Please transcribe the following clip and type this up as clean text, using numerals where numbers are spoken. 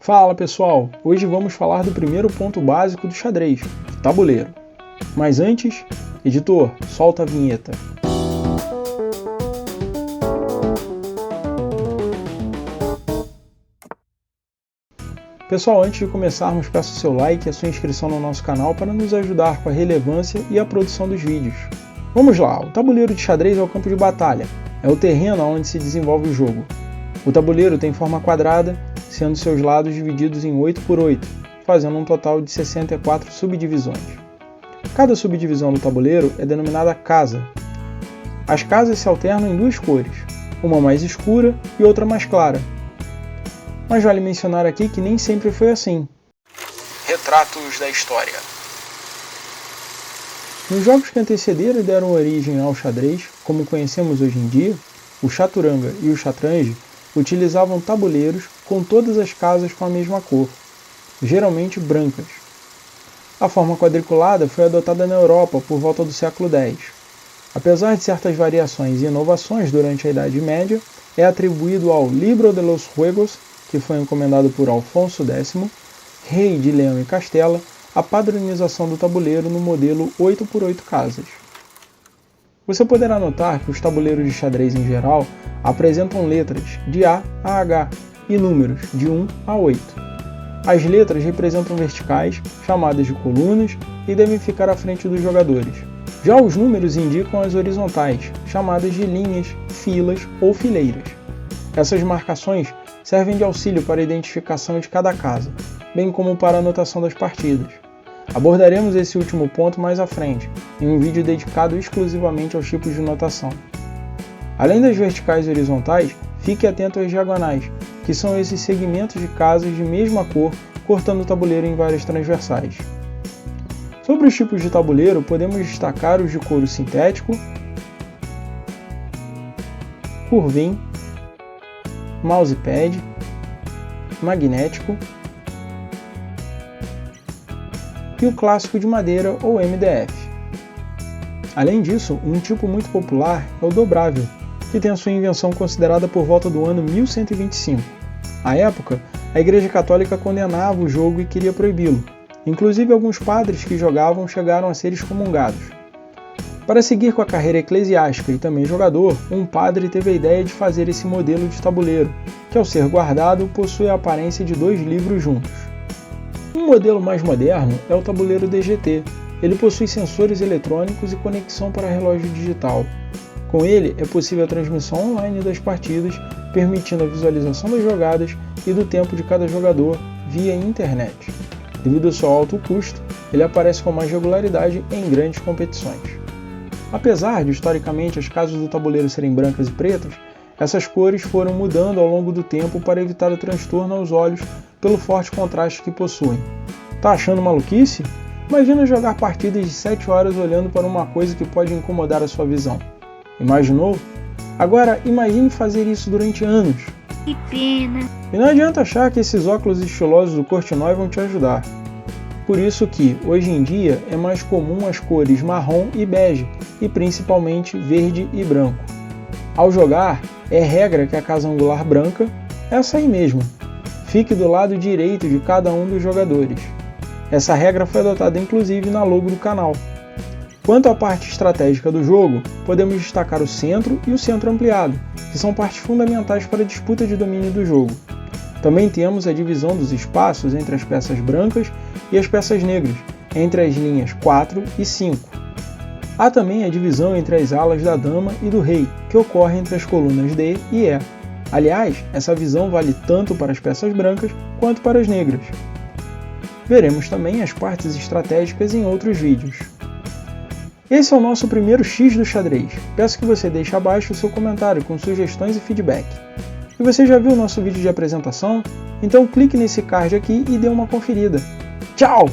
Fala pessoal, hoje vamos falar do primeiro ponto básico do xadrez, tabuleiro. Mas antes, editor, solta a vinheta. Pessoal, antes de começarmos, peço o seu like e a sua inscrição no nosso canal para nos ajudar com a relevância e a produção dos vídeos. Vamos lá, o tabuleiro de xadrez é o campo de batalha, é o terreno onde se desenvolve o jogo. O tabuleiro tem forma quadrada, sendo seus lados divididos em 8 por 8, fazendo um total de 64 subdivisões. Cada subdivisão do tabuleiro é denominada casa. As casas se alternam em duas cores, uma mais escura e outra mais clara. Mas vale mencionar aqui que nem sempre foi assim. Retratos da história. Nos jogos que antecederam e deram origem ao xadrez, como conhecemos hoje em dia, o chaturanga e o chatrangue utilizavam tabuleiros com todas as casas com a mesma cor, geralmente brancas. A forma quadriculada foi adotada na Europa por volta do século X. Apesar de certas variações e inovações durante a Idade Média, é atribuído ao Libro de los Juegos, que foi encomendado por Alfonso X, rei de Leão e Castela, a padronização do tabuleiro no modelo 8 por 8 casas. Você poderá notar que os tabuleiros de xadrez em geral apresentam letras de A a H e números de 1 a 8. As letras representam verticais, chamadas de colunas, e devem ficar à frente dos jogadores. Já os números indicam as horizontais, chamadas de linhas, filas ou fileiras. Essas marcações servem de auxílio para a identificação de cada casa, bem como para a anotação das partidas. Abordaremos esse último ponto mais à frente, em um vídeo dedicado exclusivamente aos tipos de notação. Além das verticais e horizontais, fique atento às diagonais, que são esses segmentos de casas de mesma cor cortando o tabuleiro em várias transversais. Sobre os tipos de tabuleiro, podemos destacar os de couro sintético, curvim, mousepad, magnético e o clássico de madeira ou MDF. Além disso, um tipo muito popular é o dobrável, que tem a sua invenção considerada por volta do ano 1125. À época, a Igreja Católica condenava o jogo e queria proibi-lo. Inclusive, alguns padres que jogavam chegaram a ser excomungados. Para seguir com a carreira eclesiástica e também jogador, um padre teve a ideia de fazer esse modelo de tabuleiro, que ao ser guardado possui a aparência de 2 livros juntos. Um modelo mais moderno é o tabuleiro DGT. Ele possui sensores eletrônicos e conexão para relógio digital. Com ele, é possível a transmissão online das partidas, permitindo a visualização das jogadas e do tempo de cada jogador via internet. Devido ao seu alto custo, ele aparece com mais regularidade em grandes competições. Apesar de, historicamente, as casas do tabuleiro serem brancas e pretas, essas cores foram mudando ao longo do tempo para evitar o transtorno aos olhos pelo forte contraste que possuem. Tá achando maluquice? Imagina jogar partidas de 7 horas olhando para uma coisa que pode incomodar a sua visão. Imaginou? Agora imagine fazer isso durante anos. Que pena! E não adianta achar que esses óculos estilosos do Courtney vão te ajudar. Por isso que, hoje em dia, é mais comum as cores marrom e bege, e principalmente verde e branco. Ao jogar, é regra que a casa angular branca, essa aí mesmo, fique do lado direito de cada um dos jogadores. Essa regra foi adotada inclusive na logo do canal. Quanto à parte estratégica do jogo, podemos destacar o centro e o centro ampliado, que são partes fundamentais para a disputa de domínio do jogo. Também temos a divisão dos espaços entre as peças brancas e as peças negras, entre as linhas 4 e 5. Há também a divisão entre as alas da dama e do rei, que ocorre entre as colunas D e E. Aliás, essa visão vale tanto para as peças brancas quanto para as negras. Veremos também as partes estratégicas em outros vídeos. Esse é o nosso primeiro X do xadrez. Peço que você deixe abaixo o seu comentário com sugestões e feedback. E você já viu o nosso vídeo de apresentação? Então clique nesse card aqui e dê uma conferida. Tchau!